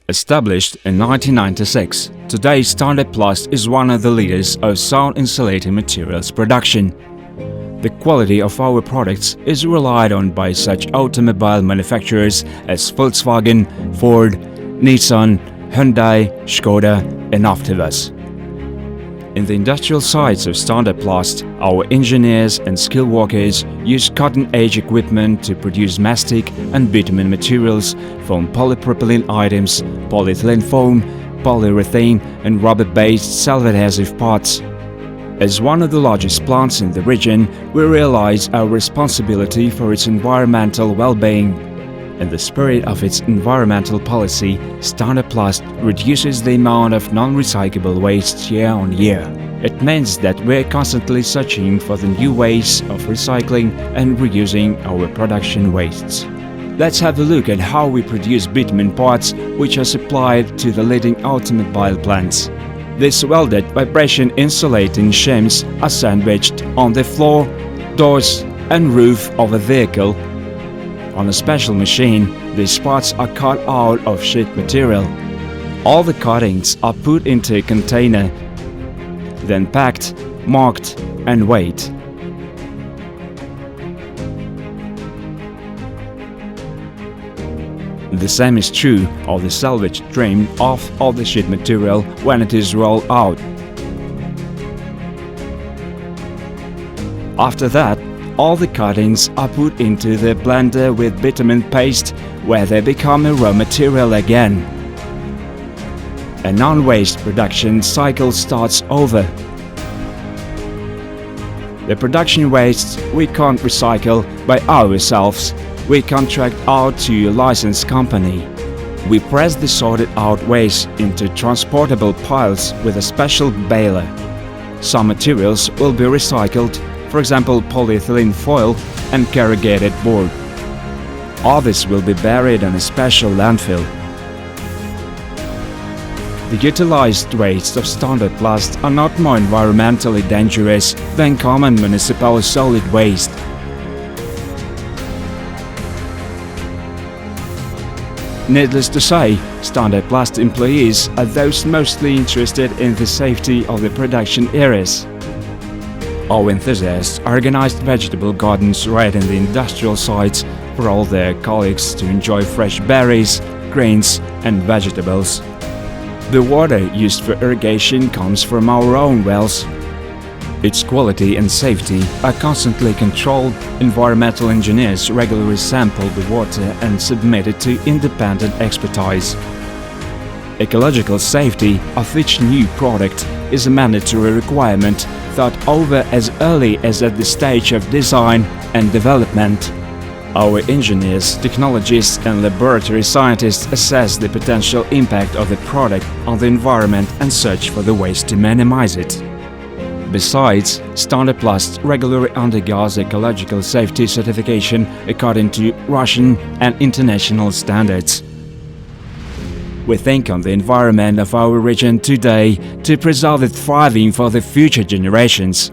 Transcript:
Established in 1996, today Standard Plast is one of the leaders of sound insulating materials production. The quality of our products is relied on by such automobile manufacturers as Volkswagen, Ford, Nissan, Hyundai, Skoda and Avtovaz. In the industrial sites of Standard Plast, our engineers and skilled workers use cutting-edge equipment to produce mastic and bitumen materials from polypropylene items, polyethylene foam, polyurethane and rubber-based self-adhesive parts. As one of the largest plants in the region, we realize our responsibility for its environmental well-being. In the spirit of its environmental policy, Standard Plast reduces the amount of non-recyclable waste year on year. It means that we're constantly searching for the new ways of recycling and reusing our production wastes. Let's have a look at how we produce bitumen parts which are supplied to the leading automobile plants. These welded vibration insulating shims are sandwiched on the floor, doors and roof of a vehicle. On a special machine, these parts are cut out of sheet material. All the cuttings are put into a container, then packed, marked and weighed. The same is true of the salvage trim off of the sheet material when it is rolled out. After that, all the cuttings are put into the blender with bitumen paste, where they become a raw material again. A non-waste production cycle starts over. The production wastes we can't recycle by ourselves. We contract out to a licensed company. We press the sorted out waste into transportable piles with a special baler. Some materials will be recycled, for example polyethylene foil and corrugated board. Others will be buried in a special landfill. The utilized wastes of Standard Plast are not more environmentally dangerous than common municipal solid waste. Needless to say, Standard Plast employees are those mostly interested in the safety of the production areas. Our enthusiasts organized vegetable gardens right in the industrial sites for all their colleagues to enjoy fresh berries, grains and vegetables. The water used for irrigation comes from our own wells. Its quality and safety are constantly controlled. Environmental engineers regularly sample the water and submit it to independent expertise. Ecological safety of each new product is a mandatory requirement thought over as early as at the stage of design and development. Our engineers, technologists and laboratory scientists assess the potential impact of the product on the environment and search for the ways to minimize it. Besides, Standard Plast regularly undergoes ecological safety certification according to Russian and international standards. We think on the environment of our region today to preserve it thriving for the future generations.